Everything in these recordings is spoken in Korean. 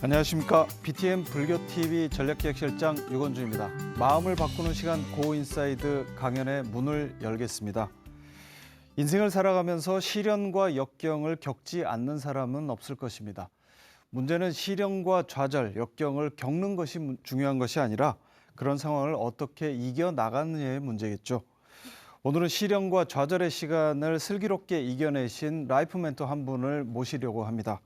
안녕하십니까. BTM 불교TV 전략기획실장 유건주입니다. 마음을 바꾸는 시간 고인사이드 강연의 문을 열겠습니다. 인생을 살아가면서 시련과 역경을 겪지 않는 사람은 없을 것입니다. 문제는 시련과 좌절, 역경을 겪는 것이 중요한 것이 아니라 그런 상황을 어떻게 이겨나가느냐의 문제겠죠. 오늘은 시련과 좌절의 시간을 슬기롭게 이겨내신 라이프 멘토 한 분을 모시려고 합니다.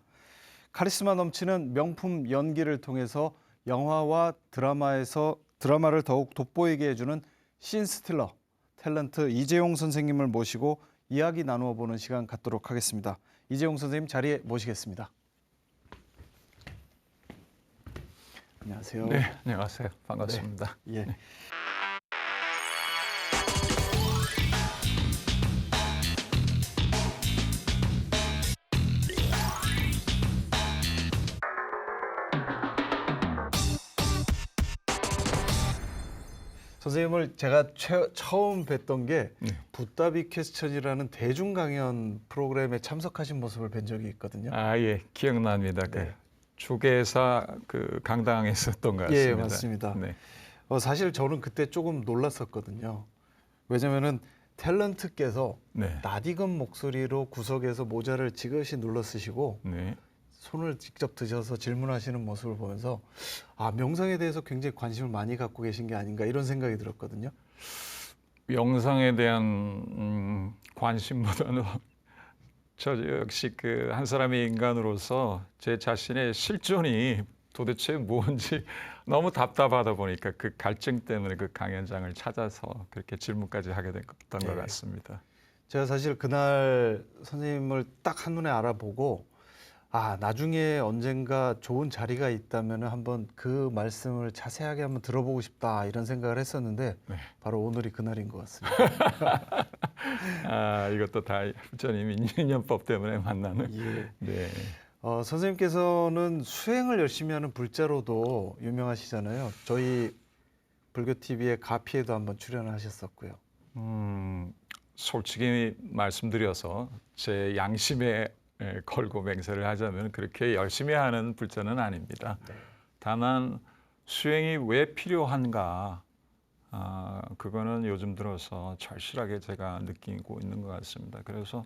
카리스마 넘치는 명품 연기를 통해서 영화와 드라마를 더욱 돋보이게 해주는 씬스틸러, 탤런트 이재용 선생님을 모시고 이야기 나누어 보는 시간 갖도록 하겠습니다. 이재용 선생님 자리에 모시겠습니다. 안녕하세요. 네, 안녕하세요. 반갑습니다. 네. 예. 선생님을 제가 처음 뵀던 게 붓다비 퀘스천이라는 대중 강연 프로그램에 참석하신 모습을 뵌 적이 있거든요. 아, 예, 기억납니다. 네. 그 주계사 그 강당에 있었던 것 같습니다. 예, 맞습니다. 네. 사실 저는 그때 조금 놀랐었거든요. 왜냐면은 탤런트께서 네. 낯익은 목소리로 구석에서 모자를 지그시 눌러 쓰시고 네. 손을 직접 드셔서 질문하시는 모습을 보면서 명상에 대해서 굉장히 관심을 많이 갖고 계신 게 아닌가 이런 생각이 들었거든요. 명상에 대한 관심보다는 저 역시 그 한 사람의 인간으로서 제 자신의 실존이 도대체 뭔지 너무 답답하다 보니까 그 갈증 때문에 그 강연장을 찾아서 그렇게 질문까지 하게 됐던 것 같습니다. 제가 사실 그날 선생님을 딱 한눈에 알아보고 나중에 언젠가 좋은 자리가 있다면 한번 그 말씀을 자세하게 한번 들어보고 싶다 이런 생각을 했었는데 바로 오늘이 그날인 것 같습니다. 이것도 다 부처님 인연법 때문에 만나는. 예. 네. 선생님께서는 수행을 열심히 하는 불자로도 유명하시잖아요. 저희 불교TV의 가피에도 한번 출연하셨었고요. 솔직히 말씀드려서 제 양심에 걸고 맹세를 하자면 그렇게 열심히 하는 불자는 아닙니다. 다만 수행이 왜 필요한가, 그거는 요즘 들어서 절실하게 제가 느끼고 있는 것 같습니다. 그래서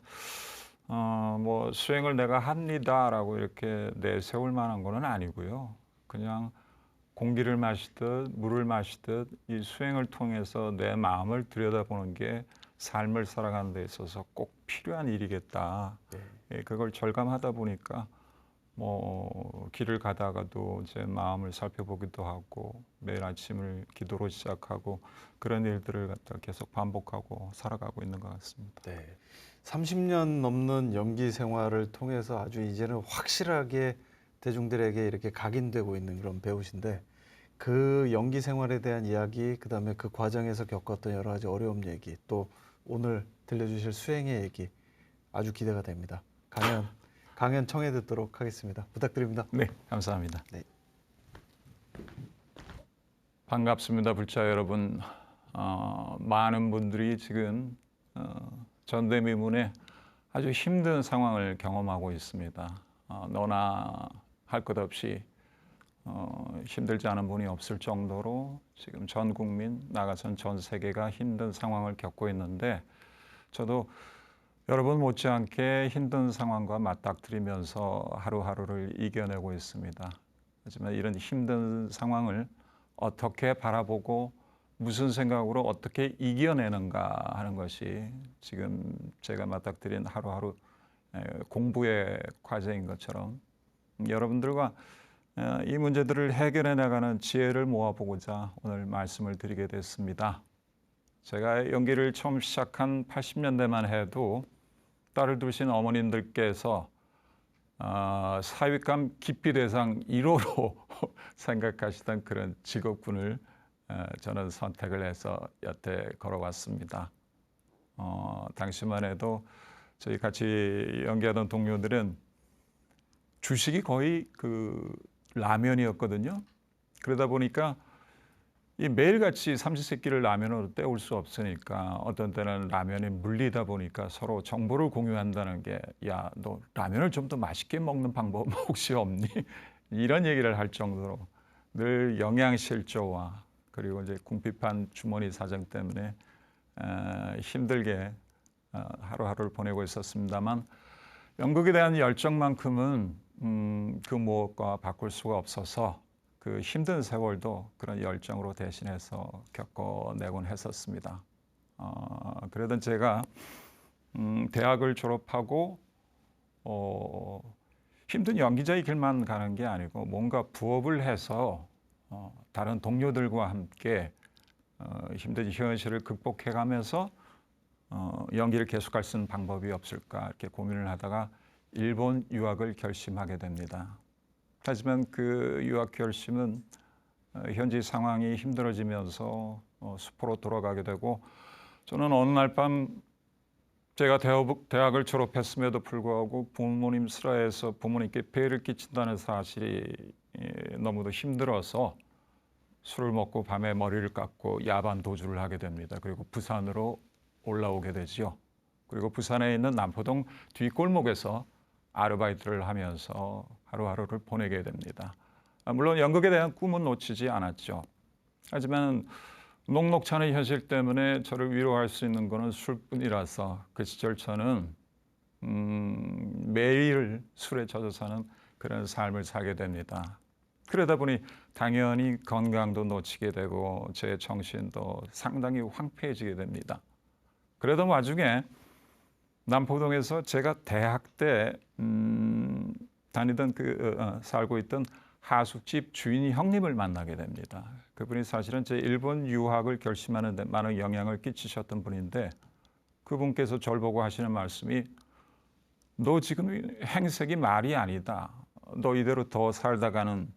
뭐 수행을 내가 합니다라고 이렇게 내세울 만한 거는 아니고요. 그냥 공기를 마시듯 물을 마시듯 이 수행을 통해서 내 마음을 들여다보는 게 삶을 살아가는 데 있어서 꼭 필요한 일이겠다. 그걸 절감하다 보니까 뭐 길을 가다가도 제 마음을 살펴보기도 하고 매일 아침을 기도로 시작하고 그런 일들을 갖다 계속 반복하고 살아가고 있는 것 같습니다. 네. 30년 넘는 연기 생활을 통해서 아주 이제는 확실하게 대중들에게 이렇게 각인되고 있는 그런 배우신데 그 연기 생활에 대한 이야기, 그다음에 그 과정에서 겪었던 여러 가지 어려움 얘기, 또 오늘 들려주실 수행의 얘기 아주 기대가 됩니다. 강연 청해 듣도록 하겠습니다. 부탁드립니다. 네, 감사합니다. 네. 반갑습니다, 불자 여러분. 많은 분들이 지금 전대미문에 아주 힘든 상황을 경험하고 있습니다. 너나 할 것 없이 힘들지 않은 분이 없을 정도로 지금 전 국민, 나아가선 전 세계가 힘든 상황을 겪고 있는데 저도 여러분 못지않게 힘든 상황과 맞닥뜨리면서 하루하루를 이겨내고 있습니다. 하지만 이런 힘든 상황을 어떻게 바라보고 무슨 생각으로 어떻게 이겨내는가 하는 것이 지금 제가 맞닥뜨린 하루하루 공부의 과제인 것처럼 여러분들과 이 문제들을 해결해 나가는 지혜를 모아보고자 오늘 말씀을 드리게 됐습니다. 제가 연기를 처음 시작한 80년대만 해도 딸을 두신 어머님들께서 사윗감 기피 대상 1호로 생각하시던 그런 직업군을 저는 선택을 해서 여태 걸어왔습니다. 당시만 해도 저희 같이 연기하던 동료들은 주식이 거의 그 라면이었거든요. 그러다 보니까 이 매일같이 삼시세끼를 라면으로 때울 수 없으니까 어떤 때는 라면이 물리다 보니까 서로 정보를 공유한다는 게 야, 너 라면을 좀 더 맛있게 먹는 방법 혹시 없니? 이런 얘기를 할 정도로 늘 영양실조와 그리고 이제 궁핍한 주머니 사정 때문에 힘들게 하루하루를 보내고 있었습니다만 연극에 대한 열정만큼은 그 무엇과 바꿀 수가 없어서 그 힘든 세월도 그런 열정으로 대신해서 겪어내곤 했었습니다. 그러던 제가 대학을 졸업하고 힘든 연기자의 길만 가는 게 아니고 뭔가 부업을 해서 다른 동료들과 함께 힘든 현실을 극복해가면서 연기를 계속할 수 있는 방법이 없을까 이렇게 고민을 하다가 일본 유학을 결심하게 됩니다. 하지만 그 유학 결심은 현지 상황이 힘들어지면서 수포로 돌아가게 되고 저는 어느 날 밤 제가 대학을 졸업했음에도 불구하고 부모님 슬하에서 부모님께 폐해를 끼친다는 사실이 너무도 힘들어서 술을 먹고 밤에 머리를 깎고 야반 도주를 하게 됩니다. 그리고 부산으로 올라오게 되지요. 그리고 부산에 있는 남포동 뒷골목에서 아르바이트를 하면서 하루하루를 보내게 됩니다. 물론 연극에 대한 꿈은 놓치지 않았죠. 하지만 녹록치 않은 현실 때문에 저를 위로할 수 있는 것은 술뿐이라서 그 시절 저는 매일 술에 젖어 사는 그런 삶을 살게 됩니다. 그러다 보니 당연히 건강도 놓치게 되고 제 정신도 상당히 황폐해지게 됩니다. 그러던 와중에 남포동에서 제가 대학 때 다니던 살고 있던 하숙집 주인 형님을 만나게 됩니다. 그분이 사실은 제 일본 유학을 결심하는 데 많은 영향을 끼치셨던 분인데 그분께서 저를 보고 하시는 말씀이 너 지금 행색이 말이 아니다. 너 이대로 더 살다가는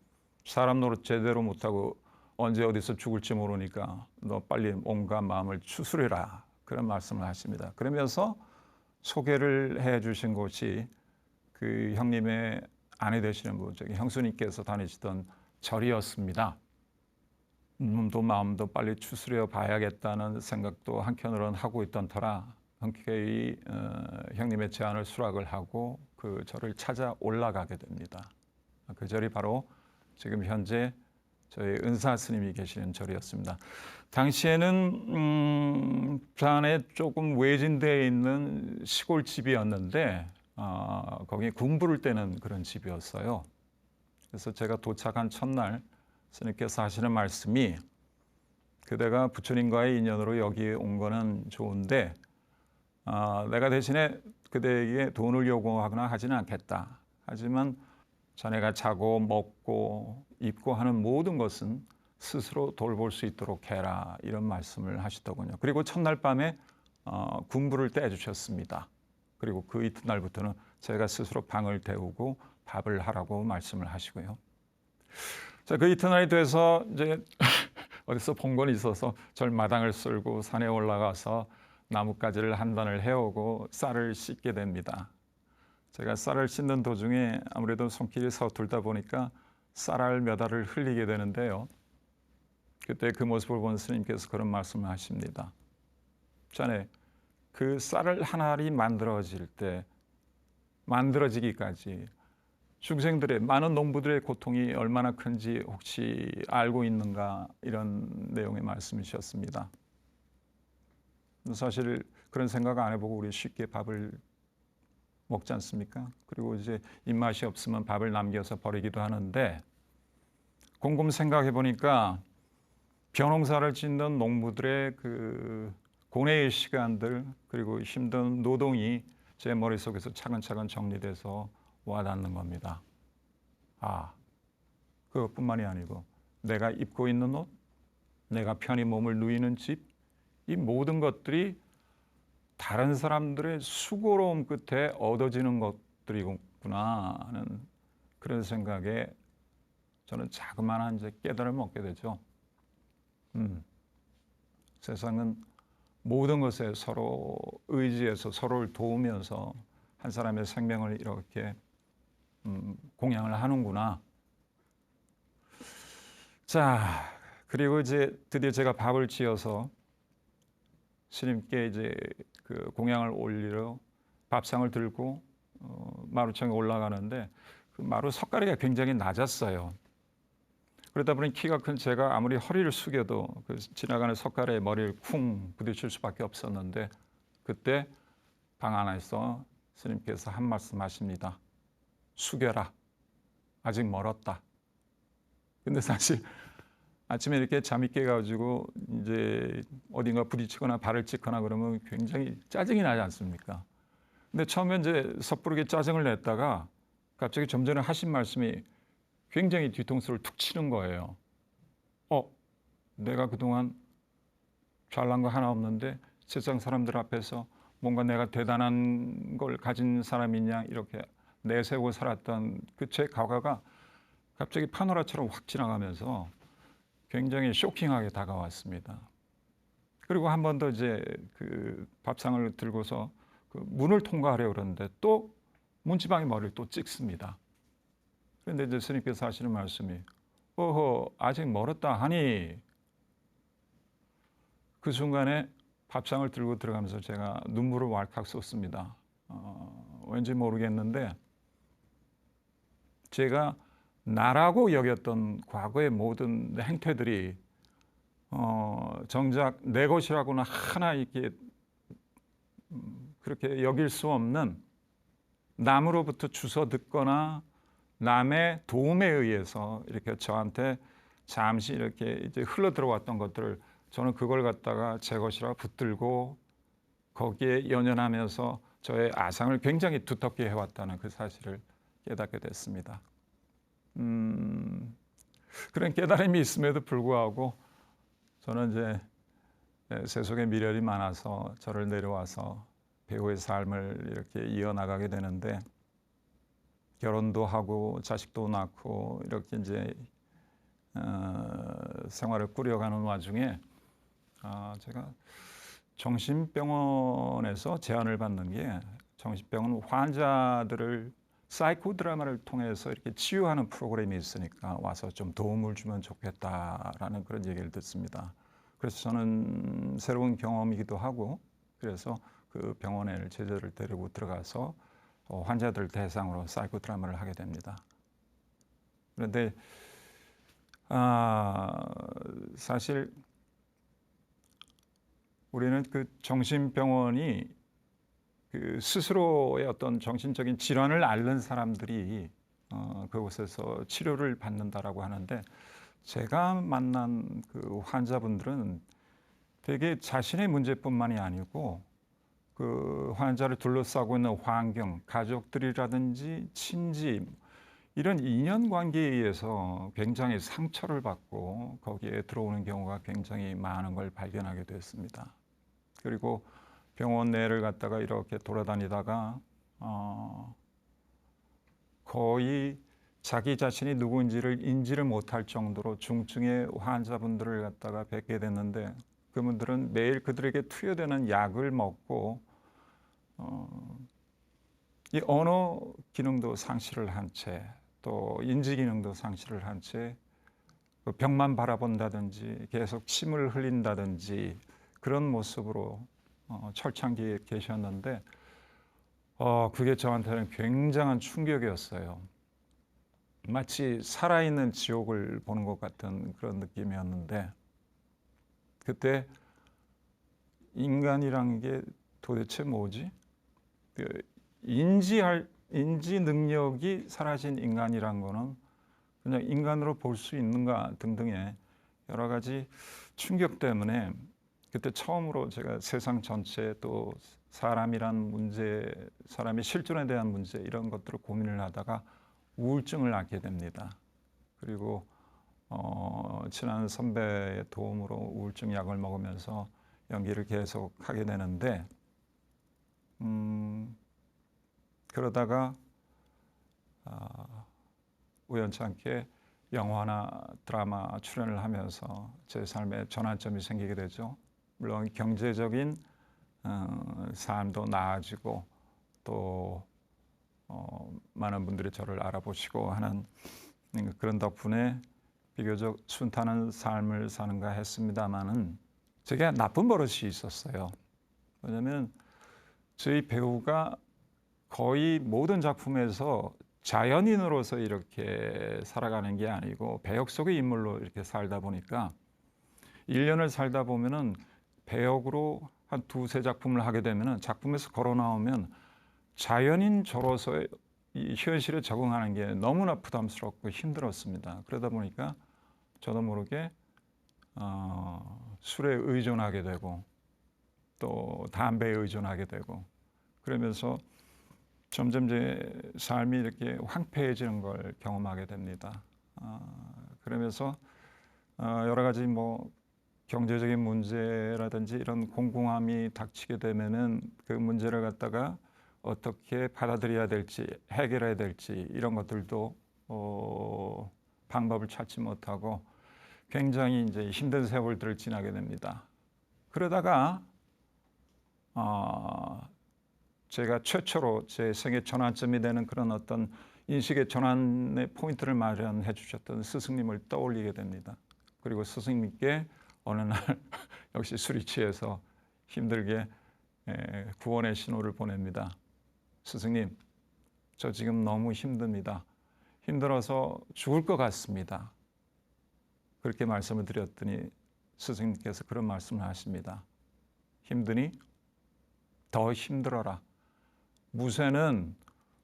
사람 노릇 제대로 못하고 언제 어디서 죽을지 모르니까 너 빨리 몸과 마음을 추스려라. 그런 말씀을 하십니다. 그러면서 소개를 해 주신 곳이 그 형님의 아내 되시는 분, 형수님께서 다니시던 절이었습니다. 몸도 마음도 빨리 추스려 봐야겠다는 생각도 한켠으로는 하고 있던 터라 흔쾌히 형님의 제안을 수락을 하고 그 절을 찾아 올라가게 됩니다. 그 절이 바로 지금 현재 저희 은사 스님이 계시는 절이었습니다. 당시에는 부산에 조금 외진되어 있는 시골 집이었는데 거기 군부를 떼는 그런 집이었어요. 그래서 제가 도착한 첫날 스님께서 하시는 말씀이 그대가 부처님과의 인연으로 여기에 온 거는 좋은데 내가 대신에 그대에게 돈을 요구하거나 하지는 않겠다. 하지만 자네가 자고 먹고 입고 하는 모든 것은 스스로 돌볼 수 있도록 해라. 이런 말씀을 하시더군요. 그리고 첫날 밤에 군부를 떼주셨습니다. 그리고 그 이튿날부터는 제가 스스로 방을 데우고 밥을 하라고 말씀을 하시고요. 자, 그 이튿날이 돼서 이제 어디서 본 건 있어서 절 마당을 쓸고 산에 올라가서 나뭇가지를 한 단을 해오고 쌀을 씻게 됩니다. 제가 쌀을 씻는 도중에 아무래도 손길이 서툴다 보니까 쌀알 몇 알을 흘리게 되는데요. 그때 그 모습을 본 스님께서 그런 말씀을 하십니다. 자네, 그 쌀알 한 알이 만들어지기까지 중생들의 많은 농부들의 고통이 얼마나 큰지 혹시 알고 있는가 이런 내용의 말씀이셨습니다. 사실 그런 생각 안 해보고 우리 쉽게 밥을 먹지 않습니까? 그리고 이제 입맛이 없으면 밥을 남겨서 버리기도 하는데 곰곰 생각해 보니까 벼농사를 짓는 농부들의 그 고뇌의 시간들 그리고 힘든 노동이 제 머릿속에서 차근차근 정리돼서 와닿는 겁니다. 그것뿐만이 아니고 내가 입고 있는 옷, 내가 편히 몸을 누이는 집, 이 모든 것들이 다른 사람들의 수고로움 끝에 얻어지는 것들이구나 하는 그런 생각에 저는 자그마한 이제 깨달음을 얻게 되죠. 세상은 모든 것에 서로 의지해서 서로를 도우면서 한 사람의 생명을 이렇게 공양을 하는구나. 자, 그리고 이제 드디어 제가 밥을 지어서 스님께 이제 그 공양을 올리러 밥상을 들고 마루창에 올라가는데 그 마루 석가래가 굉장히 낮았어요. 그러다 보니 키가 큰 제가 아무리 허리를 숙여도 그 지나가는 석가래에 머리를 쿵 부딪힐 수밖에 없었는데 그때 방 안에서 스님께서 한 말씀 하십니다. 숙여라. 아직 멀었다. 근데 사실 아침에 이렇게 잠이 깨가지고 이제 어딘가 부딪히거나 발을 찍거나 그러면 굉장히 짜증이 나지 않습니까? 근데 처음에 이제 섣부르게 짜증을 냈다가 갑자기 좀 전에 하신 말씀이 굉장히 뒤통수를 툭 치는 거예요. 내가 그동안 잘난 거 하나 없는데 세상 사람들 앞에서 뭔가 내가 대단한 걸 가진 사람이냐 이렇게 내세우고 살았던 그 제 과거가 갑자기 파노라처럼 확 지나가면서 굉장히 쇼킹하게 다가왔습니다. 그리고 한 번 더 이제 그 밥상을 들고서 그 문을 통과하려고 그러는데 또 문지방에 머리를 또 찍습니다. 그런데 이제 스님께서 하시는 말씀이 아직 멀었다 하니 그 순간에 밥상을 들고 들어가면서 제가 눈물을 왈칵 쏟습니다. 왠지 모르겠는데 제가 나라고 여겼던 과거의 모든 행태들이 정작 내 것이라고는 하나 이렇게 그렇게 여길 수 없는 남으로부터 주워 듣거나 남의 도움에 의해서 이렇게 저한테 잠시 이렇게 이제 흘러 들어왔던 것들을 저는 그걸 갖다가 제 것이라 붙들고 거기에 연연하면서 저의 아상을 굉장히 두텁게 해왔다는 그 사실을 깨닫게 됐습니다. 그런 깨달음이 있음에도 불구하고 저는 이제 세속에 미련이 많아서 저를 내려와서 배우의 삶을 이렇게 이어나가게 되는데 결혼도 하고 자식도 낳고 이렇게 이제 생활을 꾸려가는 와중에 제가 정신병원에서 제안을 받는 게 정신병원 환자들을 사이코 드라마를 통해서 이렇게 치유하는 프로그램이 있으니까 와서 좀 도움을 주면 좋겠다라는 그런 얘기를 듣습니다. 그래서 저는 새로운 경험이기도 하고 그래서 그 병원에 제자를 데리고 들어가서 환자들 대상으로 사이코 드라마를 하게 됩니다. 그런데 사실 우리는 그 정신병원이 그 스스로의 어떤 정신적인 질환을 앓는 사람들이 그곳에서 치료를 받는다라고 하는데 제가 만난 그 환자분들은 되게 자신의 문제뿐만이 아니고 그 환자를 둘러싸고 있는 환경, 가족들이라든지 친지 이런 인연관계에 의해서 굉장히 상처를 받고 거기에 들어오는 경우가 굉장히 많은 걸 발견하게 됐습니다. 그리고 병원 내를 갔다가 이렇게 돌아다니다가 거의 자기 자신이 누구인지를 인지를 못할 정도로 중증의 환자분들을 갖다가 뵙게 됐는데 그분들은 매일 그들에게 투여되는 약을 먹고 이 언어 기능도 상실을 한 채 또 인지 기능도 상실을 한 채 벽만 바라본다든지 계속 침을 흘린다든지 그런 모습으로 철창기에 계셨는데 그게 저한테는 굉장한 충격이었어요. 마치 살아있는 지옥을 보는 것 같은 그런 느낌이었는데 그때 인간이란 게 도대체 뭐지? 인지 능력이 사라진 인간이란 거는 그냥 인간으로 볼 수 있는가 등등의 여러 가지 충격 때문에 그때 처음으로 제가 세상 전체 또 사람이란 문제, 사람의 실존에 대한 문제 이런 것들을 고민을 하다가 우울증을 앓게 됩니다. 그리고 친한 선배의 도움으로 우울증 약을 먹으면서 연기를 계속 하게 되는데 그러다가 우연찮게 영화나 드라마 출연을 하면서 제 삶에 전환점이 생기게 되죠. 물론 경제적인 삶도 나아지고 또 많은 분들이 저를 알아보시고 하는 그런 덕분에 비교적 순탄한 삶을 사는가 했습니다마는 제게 나쁜 버릇이 있었어요. 왜냐하면 저희 배우가 거의 모든 작품에서 자연인으로서 이렇게 살아가는 게 아니고 배역 속의 인물로 이렇게 살다 보니까 1년을 살다 보면은 배역으로 한 두세 작품을 하게 되면은 작품에서 걸어 나오면 자연인 저로서의 이 현실에 적응하는 게 너무나 부담스럽고 힘들었습니다. 그러다 보니까 저도 모르게 술에 의존하게 되고 또 담배에 의존하게 되고 그러면서 점점 제 삶이 이렇게 황폐해지는 걸 경험하게 됩니다. 그러면서 여러 가지 뭐 경제적인 문제라든지 이런 공공함이 닥치게 되면은 그 문제를 갖다가 어떻게 받아들여야 될지 해결해야 될지 이런 것들도 방법을 찾지 못하고 굉장히 이제 힘든 세월들을 지나게 됩니다. 그러다가 제가 최초로 제 생애 전환점이 되는 그런 어떤 인식의 전환의 포인트를 마련해 주셨던 스승님을 떠올리게 됩니다. 그리고 스승님께 어느 날 역시 술이 취해서 힘들게 구원의 신호를 보냅니다. 스승님, 저 지금 너무 힘듭니다. 힘들어서 죽을 것 같습니다. 그렇게 말씀을 드렸더니 스승님께서 그런 말씀을 하십니다. 힘드니? 더 힘들어라. 무쇠는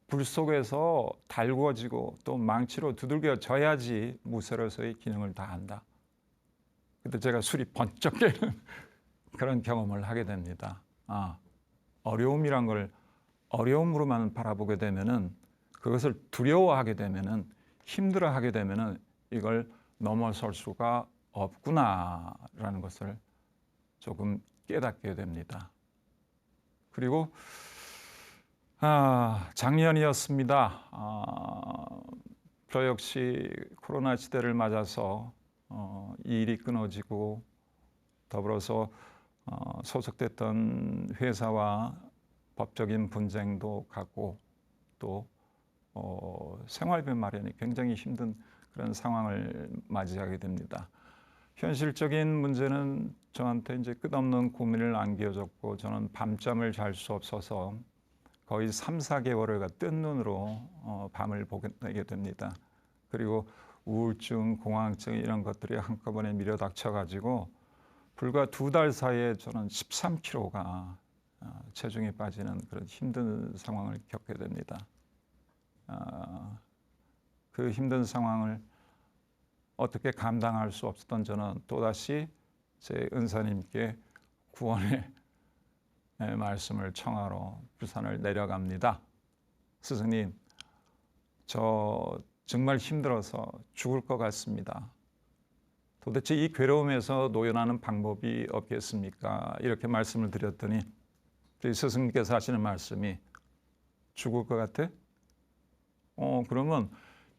불 속에서 달구어지고 또 망치로 두들겨져야지 무쇠로서의 기능을 다한다. 그때 제가 술이 번쩍 깨는 그런 경험을 하게 됩니다. 어려움이란 걸 어려움으로만 바라보게 되면은 그것을 두려워하게 되면은 힘들어하게 되면은 이걸 넘어설 수가 없구나라는 것을 조금 깨닫게 됩니다. 그리고 작년이었습니다. 저 역시 코로나 시대를 맞아서 일이 끊어지고 더불어서 소속됐던 회사와 법적인 분쟁도 갖고 또 생활비 마련이 굉장히 힘든 그런 상황을 맞이하게 됩니다. 현실적인 문제는 저한테 이제 끝없는 고민을 안겨줬고 저는 밤잠을 잘 수 없어서 거의 3, 4개월을 뜬 눈으로 밤을 보내게 됩니다. 그리고 우울증, 공황증 이런 것들이 한꺼번에 밀어닥쳐가지고 불과 2달 사이에 저는 13kg가 체중이 빠지는 그런 힘든 상황을 겪게 됩니다. 그 힘든 상황을 어떻게 감당할 수 없었던 저는 또다시 제 은사님께 구원의 말씀을 청하러 부산을 내려갑니다. 스승님, 저 정말 힘들어서 죽을 것 같습니다. 도대체 이 괴로움에서 노연하는 방법이 없겠습니까? 이렇게 말씀을 드렸더니 스승님께서 하시는 말씀이 죽을 것 같아? 그러면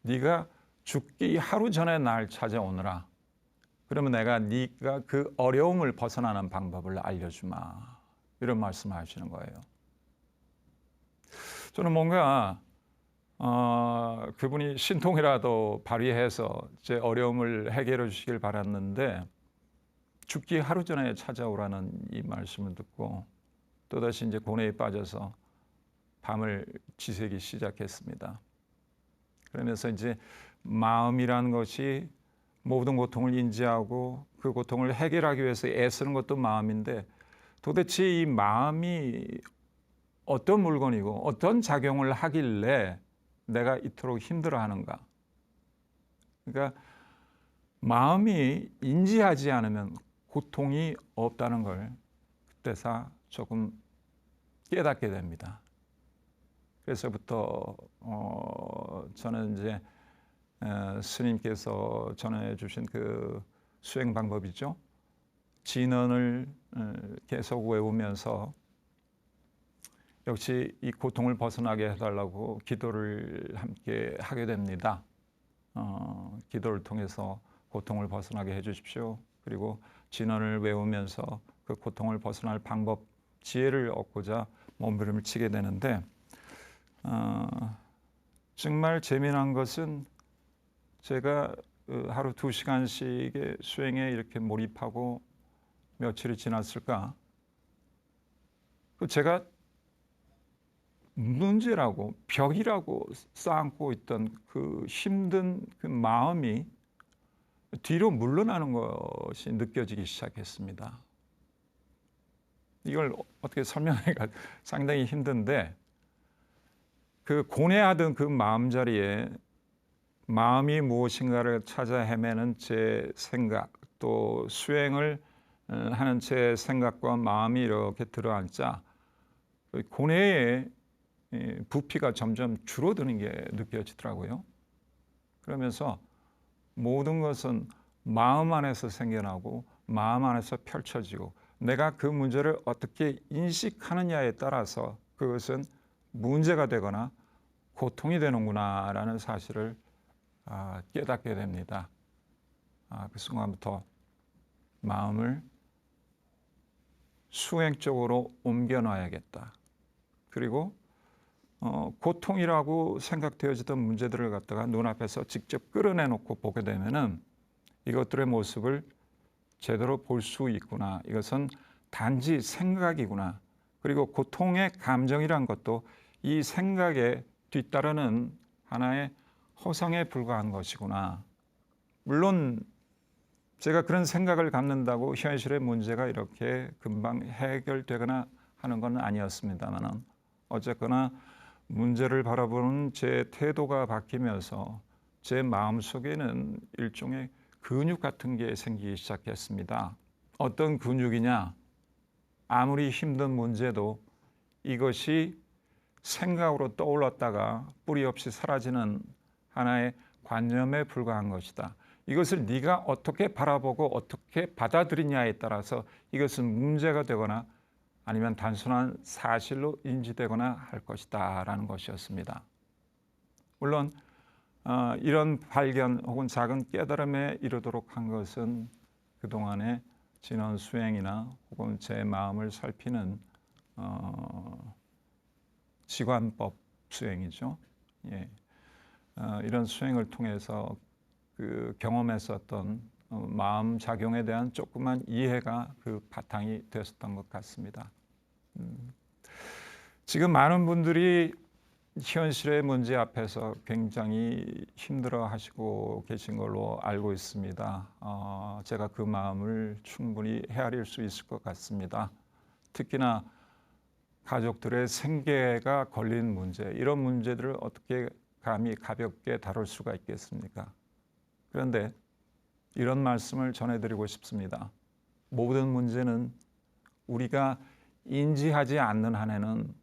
네가 죽기 하루 전에 날 찾아오너라. 그러면 내가 네가 그 어려움을 벗어나는 방법을 알려주마. 이런 말씀하시는 거예요. 저는 뭔가 그분이 신통이라도 발휘해서 제 어려움을 해결해 주시길 바랐는데 죽기 하루 전에 찾아오라는 이 말씀을 듣고 또다시 이제 고뇌에 빠져서 밤을 지새기 시작했습니다. 그러면서 이제 마음이라는 것이 모든 고통을 인지하고 그 고통을 해결하기 위해서 애쓰는 것도 마음인데 도대체 이 마음이 어떤 물건이고 어떤 작용을 하길래 내가 이토록 힘들어하는가? 그러니까 마음이 인지하지 않으면 고통이 없다는 걸 그때서 조금 깨닫게 됩니다. 그래서부터 저는 이제 스님께서 전해주신 그 수행 방법이죠. 진언을 계속 외우면서 역시 이 고통을 벗어나게 해달라고 기도를 함께 하게 됩니다. 기도를 통해서 고통을 벗어나게 해주십시오. 그리고 진언을 외우면서 그 고통을 벗어날 방법, 지혜를 얻고자 몸부림을 치게 되는데 정말 재미난 것은 제가 하루 2시간씩의 수행에 이렇게 몰입하고 며칠이 지났을까? 제가 문제라고 벽이라고 쌓고 있던 그 힘든 그 마음이 뒤로 물러나는 것이 느껴지기 시작했습니다. 이걸 어떻게 설명하기가 상당히 힘든데, 그 고뇌하던 그 마음자리에 마음이 무엇인가를 찾아 헤매는 제 생각, 또 수행을 하는 제 생각과 마음이 이렇게 들어앉자 고뇌의 부피가 점점 줄어드는 게 느껴지더라고요. 그러면서 모든 것은 마음 안에서 생겨나고 마음 안에서 펼쳐지고, 내가 그 문제를 어떻게 인식하느냐에 따라서 그것은 문제가 되거나 고통이 되는구나라는 사실을 깨닫게 됩니다. 그 순간부터 마음을 수행 쪽으로 옮겨놔야겠다. 그리고 고통이라고 생각되어지던 문제들을 갖다가 눈앞에서 직접 끌어내놓고 보게 되면은 이것들의 모습을 제대로 볼 수 있구나. 이것은 단지 생각이구나. 그리고 고통의 감정이란 것도 이 생각에 뒤따르는 하나의 허상에 불과한 것이구나. 물론 제가 그런 생각을 갖는다고 현실의 문제가 이렇게 금방 해결되거나 하는 건 아니었습니다만, 어쨌거나 문제를 바라보는 제 태도가 바뀌면서 제 마음속에는 일종의 근육 같은 게 생기기 시작했습니다. 어떤 근육이냐? 아무리 힘든 문제도 이것이 생각으로 떠올랐다가 뿌리 없이 사라지는 하나의 관념에 불과한 것이다. 이것을 네가 어떻게 바라보고 어떻게 받아들이냐에 따라서 이것은 문제가 되거나 아니면 단순한 사실로 인지되거나 할 것이다 라는 것이었습니다. 물론 이런 발견 혹은 작은 깨달음에 이르도록 한 것은 그동안의 진원 수행이나 혹은 제 마음을 살피는 지관법 수행이죠. 예. 이런 수행을 통해서 그 경험했었던 마음 작용에 대한 조그만 이해가 그 바탕이 됐었던 것 같습니다. 지금 많은 분들이 현실의 문제 앞에서 굉장히 힘들어하시고 계신 걸로 알고 있습니다. 제가 그 마음을 충분히 헤아릴 수 있을 것 같습니다. 특히나 가족들의 생계가 걸린 문제, 이런 문제들을 어떻게 감히 가볍게 다룰 수가 있겠습니까? 그런데 이런 말씀을 전해드리고 싶습니다. 모든 문제는 우리가 인지하지 않는 한에는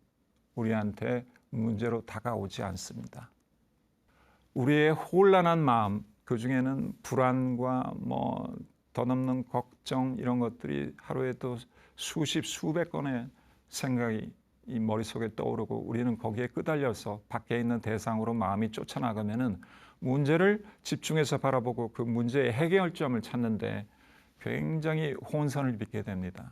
우리한테 문제로 다가오지 않습니다. 우리의 혼란한 마음, 그 중에는 불안과 더 넘는 걱정, 이런 것들이 하루에도 수십 수백 건의 생각이 이 머릿속에 떠오르고 우리는 거기에 끄달려서 밖에 있는 대상으로 마음이 쫓아나가면은 문제를 집중해서 바라보고 그 문제의 해결점을 찾는데 굉장히 혼선을 빚게 됩니다.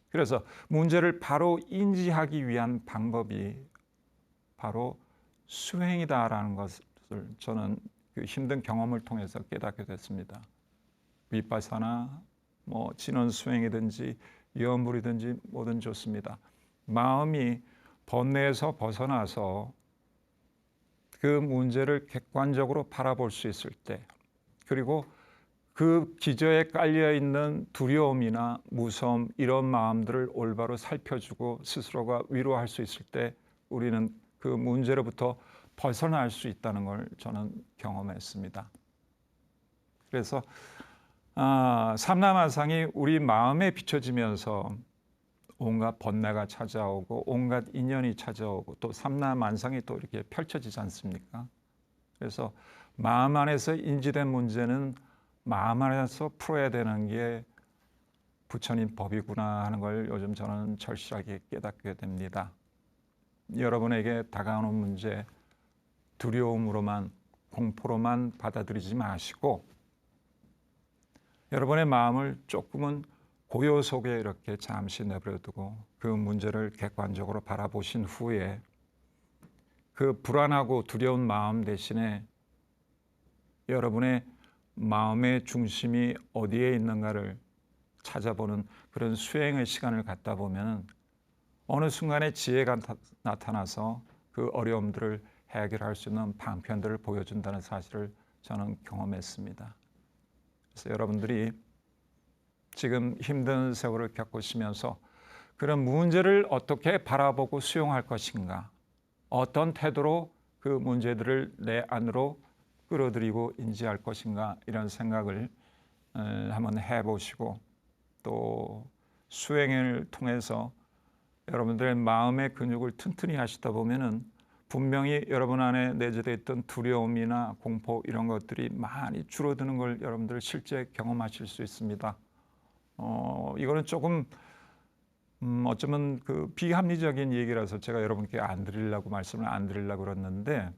그래서 문제를 바로 인지하기 위한 방법이 바로 수행이다라는 것을 저는 그 힘든 경험을 통해서 깨닫게 됐습니다. 위파사나 진원 수행이든지 염불이든지 뭐든 좋습니다. 마음이 번뇌에서 벗어나서 그 문제를 객관적으로 바라볼 수 있을 때, 그리고 그 기저에 깔려있는 두려움이나 무서움, 이런 마음들을 올바로 살펴주고 스스로가 위로할 수 있을 때 우리는 그 문제로부터 벗어날 수 있다는 걸 저는 경험했습니다. 그래서 삼라만상이 우리 마음에 비춰지면서 온갖 번뇌가 찾아오고 온갖 인연이 찾아오고 또 삼라만상이 또 이렇게 펼쳐지지 않습니까? 그래서 마음 안에서 인지된 문제는 마음 안에서 풀어야 되는 게 부처님 법이구나 하는 걸 요즘 저는 절실하게 깨닫게 됩니다. 여러분에게 다가오는 문제 두려움으로만, 공포로만 받아들이지 마시고 여러분의 마음을 조금은 고요 속에 이렇게 잠시 내버려두고 그 문제를 객관적으로 바라보신 후에 그 불안하고 두려운 마음 대신에 여러분의 마음의 중심이 어디에 있는가를 찾아보는 그런 수행의 시간을 갖다 보면 어느 순간에 지혜가 나타나서 그 어려움들을 해결할 수 있는 방편들을 보여준다는 사실을 저는 경험했습니다. 그래서 여러분들이 지금 힘든 세월을 겪으시면서 그런 문제를 어떻게 바라보고 수용할 것인가, 어떤 태도로 그 문제들을 내 안으로 끌어들이고 인지할 것인가, 이런 생각을 한번 해보시고, 또 수행을 통해서 여러분들의 마음의 근육을 튼튼히 하시다 보면은 분명히 여러분 안에 내재되어 있던 두려움이나 공포, 이런 것들이 많이 줄어드는 걸 여러분들 실제 경험하실 수 있습니다. 이거는 조금 어쩌면 그 비합리적인 얘기라서 제가 여러분께 말씀을 안 드리려고 그랬는데,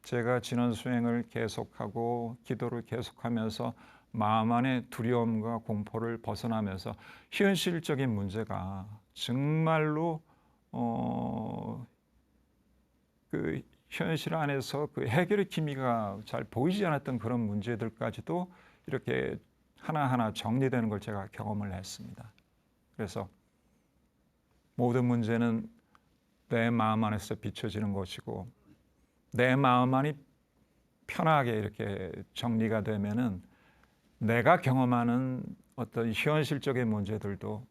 제가 지난 수행을 계속하고 기도를 계속하면서 마음 안의 두려움과 공포를 벗어나면서 현실적인 문제가 정말로 그 현실 안에서 그 해결의 기미가 잘 보이지 않았던 그런 문제들까지도 이렇게 하나하나 정리되는 걸 제가 경험을 했습니다. 그래서 모든 문제는 내 마음 안에서 비춰지는 것이고, 내 마음 안이 편하게 이렇게 정리가 되면은 내가 경험하는 어떤 현실적인 문제들도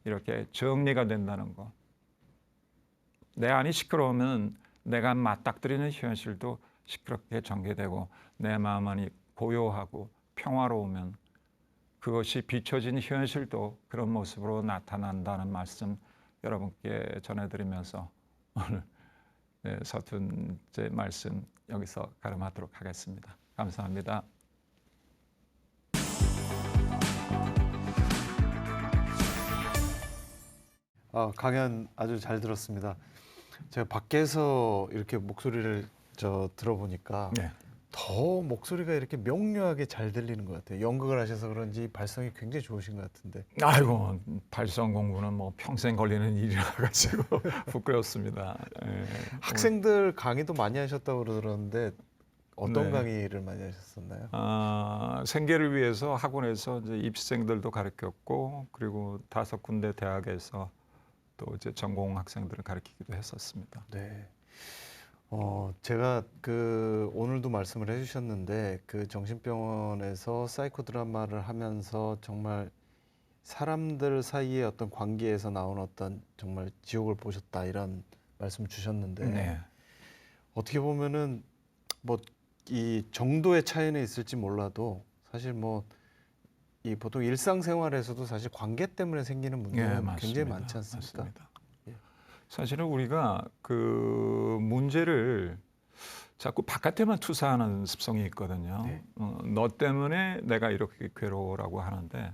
이렇게 정리가 된다는 것. 내 안이 시끄러우면 내가 맞닥뜨리는 현실도 시끄럽게 전개되고, 내 마음 안이 고요하고 평화로우면 그것이 비춰진 현실도 그런 모습으로 나타난다는 말씀 여러분께 전해드리면서 오늘 서툰 말씀 여기서 가름하도록 하겠습니다. 감사합니다. 강연 아주 잘 들었습니다. 제가 밖에서 이렇게 목소리를 들어보니까 네. 더 목소리가 이렇게 명료하게 잘 들리는 것 같아요. 연극을 하셔서 그런지 발성이 굉장히 좋으신 것 같은데. 아이고, 발성 공부는 뭐 평생 걸리는 일이라 가지고 부끄럽습니다. 학생들 강의도 많이 하셨다고 그러는데 어떤 네. 강의를 많이 하셨었나요? 생계를 위해서 학원에서 이제 입시생들도 가르쳤고, 그리고 5군데 대학에서 또 이제 전공 학생들을 가르치기도 했었습니다. 네. 제가 오늘도 말씀을 해주셨는데 그 정신병원에서 사이코 드라마를 하면서 정말 사람들 사이의 어떤 관계에서 나온 어떤 정말 지옥을 보셨다, 이런 말씀 주셨는데 네. 어떻게 보면은 뭐 이 정도의 차이는 있을지 몰라도 사실 뭐 이 보통 일상생활에서도 사실 관계 때문에 생기는 문제는 맞습니다. 굉장히 많지 않습니까? 맞습니다. 예. 사실은 우리가 그 문제를 자꾸 바깥에만 투사하는 습성이 있거든요. 네. 너 때문에 내가 이렇게 괴로워라고 하는데,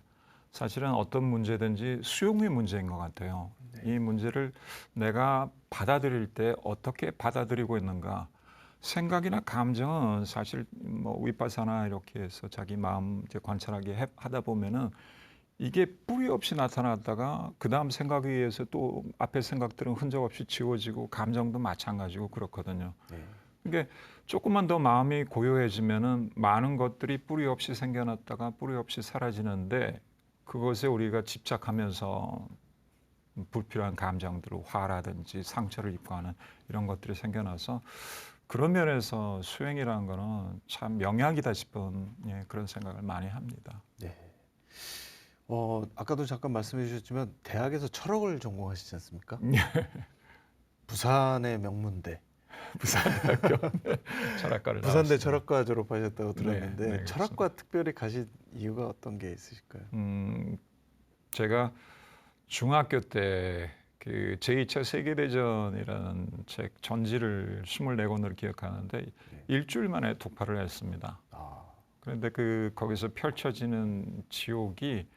사실은 어떤 문제든지 수용의 문제인 것 같아요. 네. 이 문제를 내가 받아들일 때 어떻게 받아들이고 있는가. 생각이나 감정은 사실 뭐 윗바사나 이렇게 해서 자기 마음 이제 관찰하게 하다 보면은 이게 뿌리 없이 나타났다가 그 다음 생각에 의해서 또 앞에 생각들은 흔적 없이 지워지고, 감정도 마찬가지고 그렇거든요. 네. 그러니까 조금만 더 마음이 고요해지면은 많은 것들이 뿌리 없이 생겨났다가 뿌리 없이 사라지는데, 그것에 우리가 집착하면서 불필요한 감정들, 화라든지 상처를 입고 하는 이런 것들이 생겨나서, 그런 면에서 수행이라는 거는 참 명약이다 싶은 그런 생각을 많이 합니다. 네. 아까도 잠깐 말씀해 주셨지만 대학에서 철학을 전공하시지 않습니까? 부산의 명문대. 부산대학교 철학과를 부산대 나왔습니다. 철학과 졸업하셨다고 들었는데 네, 철학과 특별히 가신 이유가 어떤 게 있으실까요? 제가 중학교 때 그 제2차 세계대전이라는 책 전지를 24권을 기억하는데 일주일 만에 독파를 했습니다. 그런데 거기서 펼쳐지는 지옥이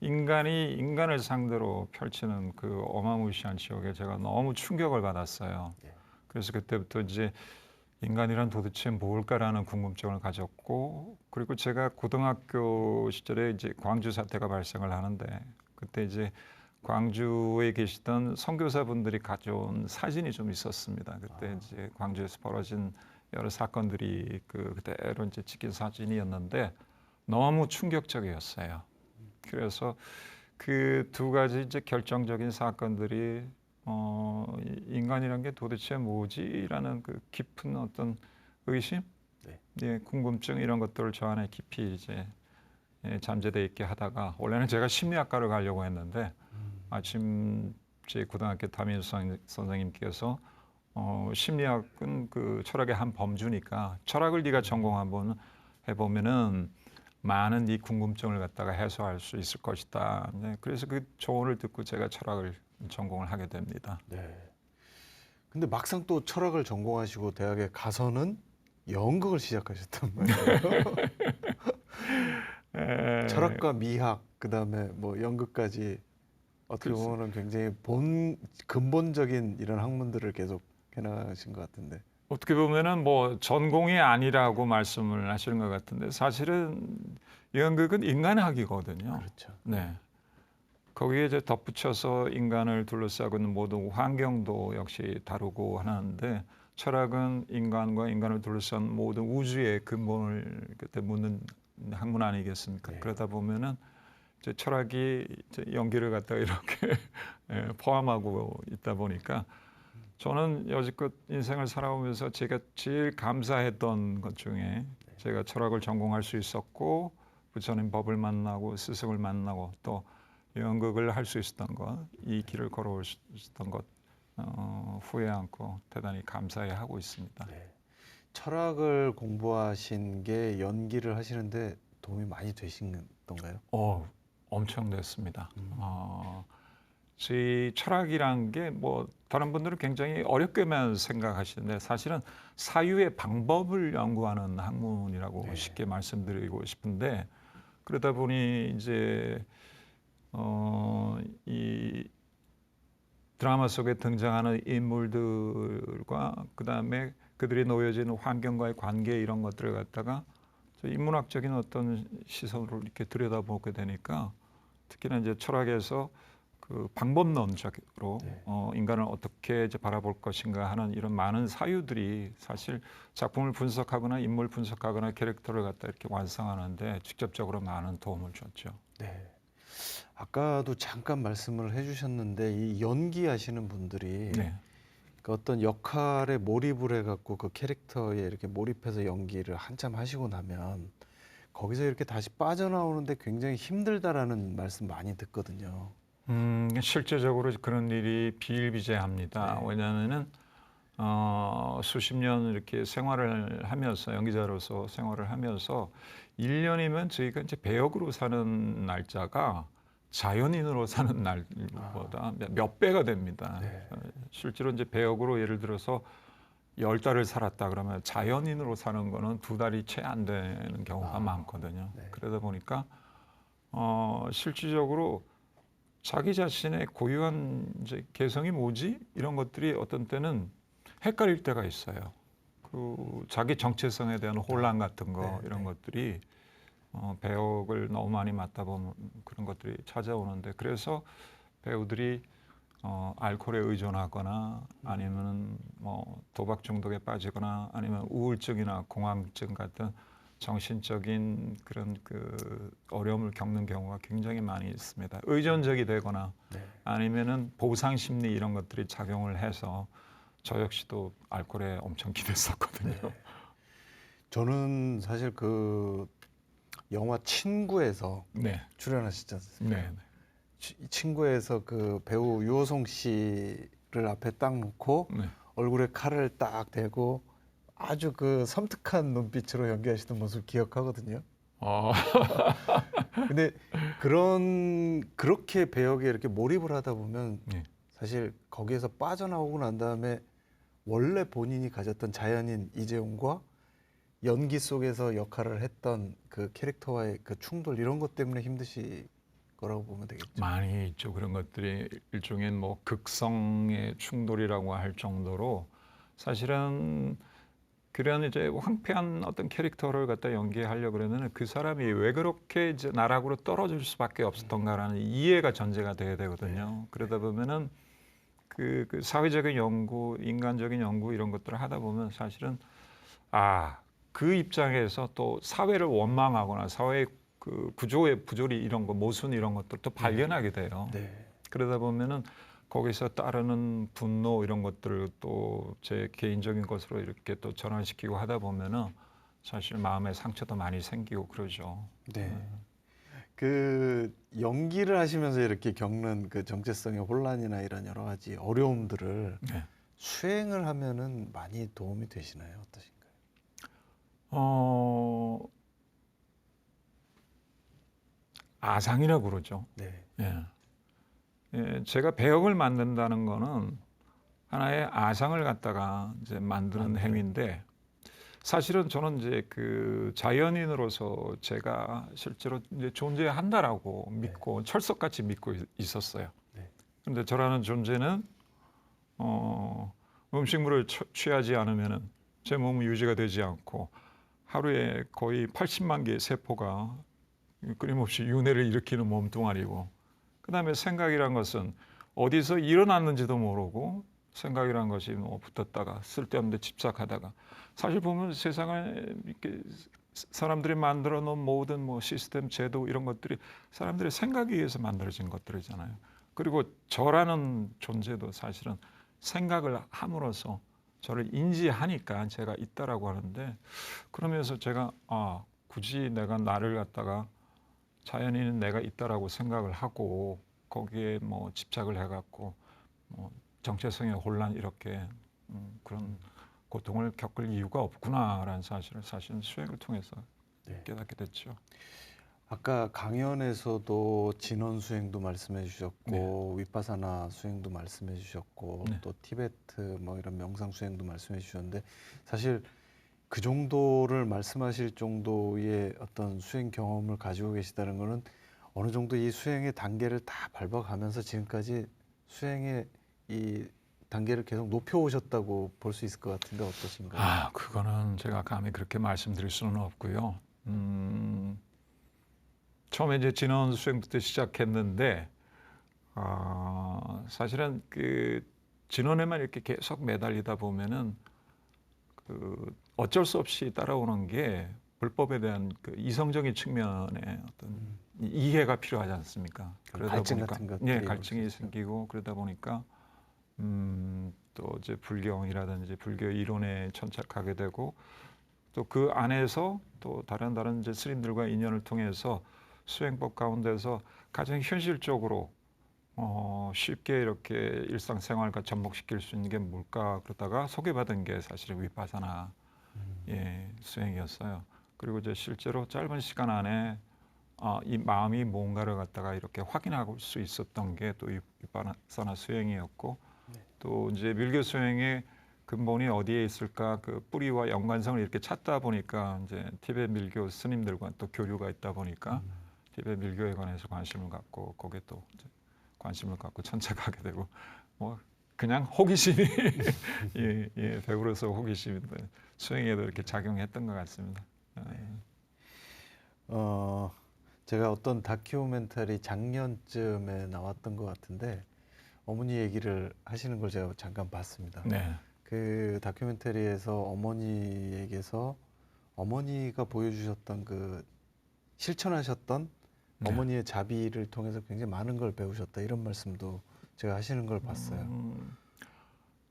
인간이 인간을 상대로 펼치는 그 어마무시한 지옥에 제가 너무 충격을 받았어요. 그래서 그때부터 이제 인간이란 도대체 뭘까라는 궁금증을 가졌고, 그리고 제가 고등학교 시절에 이제 광주 사태가 발생을 하는데, 그때 이제 광주에 계시던 선교사분들이 가져온 사진이 좀 있었습니다. 그때 이제 광주에서 벌어진 여러 사건들이 그대로 이제 찍힌 사진이었는데 너무 충격적이었어요. 그래서 그 두 가지 이제 결정적인 사건들이 인간이란 게 도대체 뭐지라는 그 깊은 어떤 의심, 네. 예, 궁금증 이런 것들을 저 안에 깊이 이제 잠재돼 있게 하다가 원래는 제가 심리학과를 가려고 했는데 마침 제 고등학교 담임 선생님께서 심리학은 그 철학의 한 범주니까 철학을 네가 전공 한번 해보면은 많은 네 궁금증을 갖다가 해소할 수 있을 것이다. 네, 그래서 그 조언을 듣고 제가 철학을 전공을 하게 됩니다. 네. 근데 막상 또 철학을 전공하시고 대학에 가서는 연극을 시작하셨단 말이에요. 철학과 미학, 그다음에 뭐 연극까지 어떻게 글쎄. 보면은 굉장히 근본적인 이런 학문들을 계속 해나가신 것 같은데. 어떻게 보면은 뭐 전공이 아니라고 말씀을 하시는 것 같은데 사실은 연극은 인간학이거든요. 그렇죠. 네. 거기에 이제 덧붙여서 인간을 둘러싸고 있는 모든 환경도 역시 다루고 하는데 철학은 인간과 인간을 둘러싼 모든 우주의 근본을 그때 묻는 학문 아니겠습니까? 네. 그러다 보면은 이제 철학이 이제 연기를 갖다가 이렇게 포함하고 있다 보니까 저는 여지껏 인생을 살아오면서 제가 제일 감사했던 것 중에 제가 철학을 전공할 수 있었고 부처님 법을 만나고 스승을 만나고 또 연극을 할 수 있었던 것, 이 길을 걸어올 수 있었던 것 후회 않고 대단히 감사해하고 있습니다. 네. 철학을 공부하신 게 연기를 하시는데 도움이 많이 되신 건가요? 엄청 됐습니다. 제 철학이란 게 뭐 다른 분들은 굉장히 어렵게만 생각하시는데 사실은 사유의 방법을 연구하는 학문이라고 네. 쉽게 말씀드리고 싶은데 그러다 보니 이제 이 드라마 속에 등장하는 인물들과 그다음에 그들이 놓여진 환경과의 관계 이런 것들을 갖다가 인문학적인 어떤 시선으로 이렇게 들여다보게 되니까 특히나 이제 철학에서 그 방법론적으로 네. 인간을 어떻게 이제 바라볼 것인가 하는 이런 많은 사유들이 사실 작품을 분석하거나 인물 분석하거나 캐릭터를 갖다 이렇게 완성하는데 직접적으로 많은 도움을 줬죠. 네. 아까도 잠깐 말씀을 해주셨는데 이 연기하시는 분들이 네. 그 어떤 역할에 몰입을 해갖고 그 캐릭터에 이렇게 몰입해서 연기를 한참 하시고 나면 거기서 이렇게 다시 빠져나오는데 굉장히 힘들다라는 말씀 많이 듣거든요. 실제적으로 그런 일이 비일비재합니다. 네. 왜냐하면은 수십 년 이렇게 생활을 하면서 연기자로서 생활을 하면서 1년이면 저희가 이제 배역으로 사는 날짜가 자연인으로 사는 날보다 몇 배가 됩니다. 네. 실제로 이제 배역으로 예를 들어서 10달을 살았다 그러면 자연인으로 사는 거는 2달이 채 안 되는 경우가 많거든요. 네. 그러다 보니까 실질적으로 자기 자신의 고유한 이제 개성이 뭐지? 이런 것들이 어떤 때는 헷갈릴 때가 있어요. 그 자기 정체성에 대한 혼란 같은 거 네, 이런 네. 것들이 배역을 너무 많이 맡다 보면 그런 것들이 찾아오는데 그래서 배우들이 알코올에 의존하거나 아니면 뭐 도박 중독에 빠지거나 아니면 우울증이나 공황증 같은 정신적인 그런 그 어려움을 겪는 경우가 굉장히 많이 있습니다. 의존적이 되거나 네. 아니면은 보상 심리 이런 것들이 작용을 해서 저 역시도 알코올에 엄청 기댔었거든요. 네. 저는 사실 그 영화 친구에서 네, 출연하시지 않습니까? 네, 친구에서 그 배우 유호성 씨를 앞에 딱 놓고 네. 얼굴에 칼을 딱 대고 아주 그 섬뜩한 눈빛으로 연기하시던 모습 기억하거든요. 어, 근데 그렇게 배역에 이렇게 몰입을 하다 보면 네. 사실 거기에서 빠져나오고 난 다음에 원래 본인이 가졌던 자연인 이재용과 연기 속에서 역할을 했던 그 캐릭터와의 그 충돌 이런 것 때문에 힘드시 거라고 보면 되겠죠. 많이 있죠. 그런 것들이 일종의 뭐 극성의 충돌이라고 할 정도로 사실은 그런 이제 황폐한 어떤 캐릭터를 갖다 연기하려고 그러면 그 사람이 왜 그렇게 이제 나락으로 떨어질 수밖에 없었던가라는 이해가 전제가 돼야 되거든요. 그러다 보면은 그 사회적인 연구, 인간적인 연구 이런 것들을 하다 보면 사실은 그 입장에서 또 사회를 원망하거나 사회의 그 구조의 부조리 이런 거 모순 이런 것들도 발견하게 돼요. 네. 그러다 보면은 거기서 따르는 분노 이런 것들을 또 제 개인적인 것으로 이렇게 또 전환시키고 하다 보면은 사실 마음의 상처도 많이 생기고 그러죠. 네. 그 연기를 하시면서 이렇게 겪는 그 정체성의 혼란이나 이런 여러 가지 어려움들을 네. 수행을 하면은 많이 도움이 되시나요? 어떠신가요? 어, 아상이라고 그러죠. 네. 예. 예, 제가 배역을 만든다는 거는 하나의 아상을 갖다가 이제 만드는 행위인데 사실은 저는 이제 그 자연인으로서 제가 실제로 이제 존재한다라고 믿고 철석같이 믿고 있었어요. 네. 그런데 저라는 존재는 음식물을 취하지 않으면은 제 몸은 유지가 되지 않고 하루에 거의 80만 개의 세포가 끊임없이 윤회를 일으키는 몸뚱아리고 그다음에 생각이란 것은 어디서 일어났는지도 모르고 생각이란 것이 뭐 붙었다가 쓸데없는 데 집착하다가 사실 보면 세상을 이렇게 사람들이 만들어 놓은 모든 뭐 시스템 제도 이런 것들이 사람들의 생각에 의해서 만들어진 것들이잖아요. 그리고 저라는 존재도 사실은 생각을 함으로써 저를 인지하니까 제가 있다라고 하는데 그러면서 제가 굳이 내가 나를 갖다가 자연인은 내가 있다라고 생각을 하고 거기에 뭐 집착을 해갖고 뭐 정체성의 혼란 이렇게 그런 고통을 겪을 이유가 없구나라는 사실을 사실 수행을 통해서 깨닫게 됐죠. 아까 강연에서도 진원 수행도 말씀해 주셨고 위파사나 수행도 말씀해 주셨고 네. 또 티베트 뭐 이런 명상 수행도 말씀해 주셨는데 사실 그 정도를 말씀하실 정도의 어떤 수행 경험을 가지고 계시다는 거는 어느 정도 이 수행의 단계를 다 밟아가면서 지금까지 수행의 이 단계를 계속 높여 오셨다고 볼 수 있을 것 같은데 어떠신가요? 그거는 제가 감히 그렇게 말씀드릴 수는 없고요. 처음에 이제 진원 수행부터 시작했는데 사실은 그 진원에만 이렇게 계속 매달리다 보면은 그 어쩔 수 없이 따라오는 게 불법에 대한 그 이성적인 측면의 어떤 이해가 필요하지 않습니까? 그러다 갈증 보니까 같은 것들이 예, 올 갈증이 수 있죠. 생기고 그러다 보니까 또 이제 불경이라든지 불교 이론에 천착하게 되고 또 그 안에서 또 다른 이제 스님들과 인연을 통해서 수행법 가운데서 가장 현실적으로 쉽게 이렇게 일상생활과 접목시킬 수 있는 게 뭘까 그러다가 소개받은 게 사실은 위파사나 수행이었어요. 그리고 이제 실제로 짧은 시간 안에 이 마음이 뭔가를 갖다가 이렇게 확인할 수 있었던 게 또 위파사나 수행이었고 또 이제 밀교 수행의 근본이 어디에 있을까 그 뿌리와 연관성을 이렇게 찾다 보니까 이제 티베트 밀교 스님들과 또 교류가 있다 보니까 티베트 밀교에 관해서 관심을 갖고 거기에 또 이제 관심을 갖고 천착하게 되고 뭐 그냥 호기심이 배우로서 호기심인데 수행에도 이렇게 작용했던 것 같습니다. 제가 어떤 다큐멘터리 작년쯤에 나왔던 것 같은데 어머니 얘기를 하시는 걸 제가 잠깐 봤습니다. 네. 그 다큐멘터리에서 어머니에게서 어머니가 보여주셨던 그 실천하셨던 어머니의 자비를 통해서 굉장히 많은 걸 배우셨다 이런 말씀도 제가 하시는 걸 봤어요.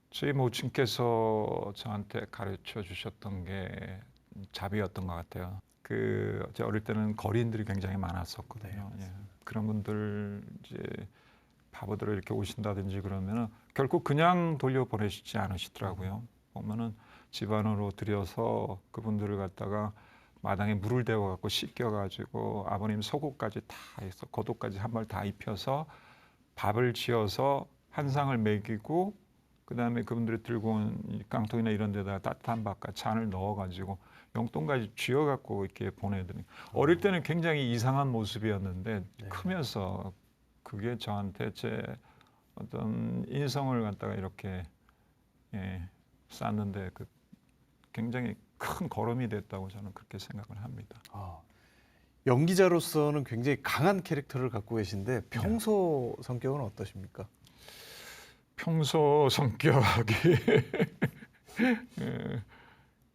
저희 모친께서 저한테 가르쳐 주셨던 게 자비였던 것 같아요. 그 제 어릴 때는 거리인들이 굉장히 많았었거든요. 그런 분들 이제 바보들을 이렇게 오신다든지 그러면은 결국 그냥 돌려 보내시지 않으시더라고요. 보면은 집 안으로 들여서 그분들을 갖다가 마당에 물을 데워 갖고 씻겨 가지고 아버님 속옷까지 다 해서 겉옷까지 한 벌 다 입혀서 밥을 지어서 한 상을 먹이고 그다음에 그분들이 들고 온 깡통이나 이런 데다가 따뜻한 밥과 잔을 넣어 가지고 용돈까지 쥐어 갖고 이렇게 보내드니 어릴 때는 굉장히 이상한 모습이었는데 크면서 그게 저한테 제 어떤 인성을 갖다가 이렇게 쌓는데 그 굉장히 큰 걸음이 됐다고 저는 그렇게 생각을 합니다. 연기자로서는 굉장히 강한 캐릭터를 갖고 계신데 평소 성격은 어떠십니까? 평소 성격이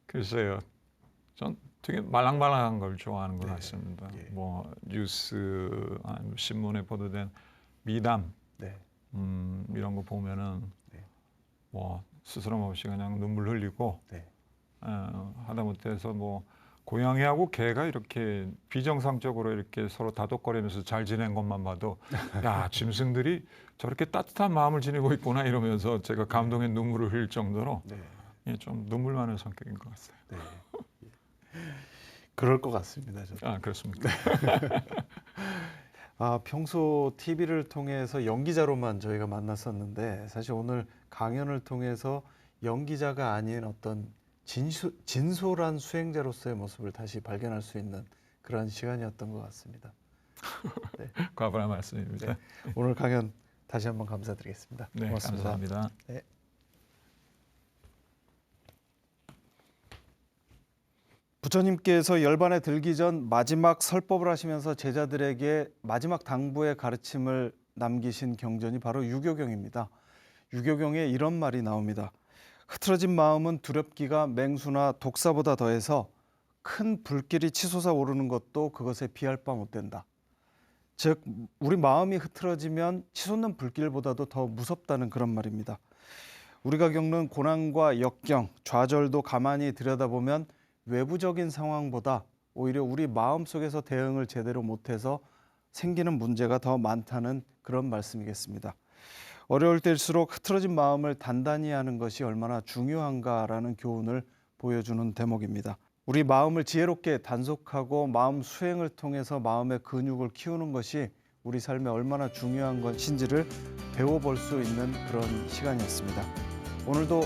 글쎄요. 전 되게 말랑말랑한 걸 좋아하는 것 같습니다. 뭐 뉴스, 신문에 보도된 미담, 이런 거 보면은 네. 뭐 스스럼 없이 그냥 눈물 흘리고 네. 하다못해서 뭐 고양이하고 개가 이렇게 비정상적으로 이렇게 서로 다독거리면서 잘 지낸 것만 봐도 야, 짐승들이 저렇게 따뜻한 마음을 지니고 있구나 이러면서 제가 감동의 눈물을 흘릴 정도로 네. 예, 좀 눈물 많은 성격인 것 같아요. 네. 그럴 것 같습니다. 저도. 그렇습니까? 평소 TV를 통해서 연기자로만 저희가 만났었는데 사실 오늘 강연을 통해서 연기자가 아닌 어떤 진솔한 수행자로서의 모습을 다시 발견할 수 있는 그런 시간이었던 것 같습니다. 네. 과분한 말씀입니다. 네. 오늘 강연 다시 한번 감사드리겠습니다. 네, 고맙습니다. 감사합니다. 네. 부처님께서 열반에 들기 전 마지막 설법을 하시면서 제자들에게 마지막 당부의 가르침을 남기신 경전이 바로 유교경입니다. 유교경에 이런 말이 나옵니다. 흐트러진 마음은 두렵기가 맹수나 독사보다 더해서 큰 불길이 치솟아 오르는 것도 그것에 비할 바 못된다. 즉 우리 마음이 흐트러지면 치솟는 불길보다도 더 무섭다는 그런 말입니다. 우리가 겪는 고난과 역경, 좌절도 가만히 들여다보면 외부적인 상황보다 오히려 우리 마음속에서 대응을 제대로 못해서 생기는 문제가 더 많다는 그런 말씀이겠습니다. 어려울 때일수록 흐트러진 마음을 단단히 하는 것이 얼마나 중요한가라는 교훈을 보여주는 대목입니다. 우리 마음을 지혜롭게 단속하고 마음 수행을 통해서 마음의 근육을 키우는 것이 우리 삶에 얼마나 중요한 것인지를 배워볼 수 있는 그런 시간이었습니다. 오늘도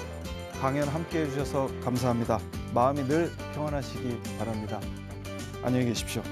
강연 함께해 주셔서 감사합니다. 마음이 늘 평안하시기 바랍니다. 안녕히 계십시오.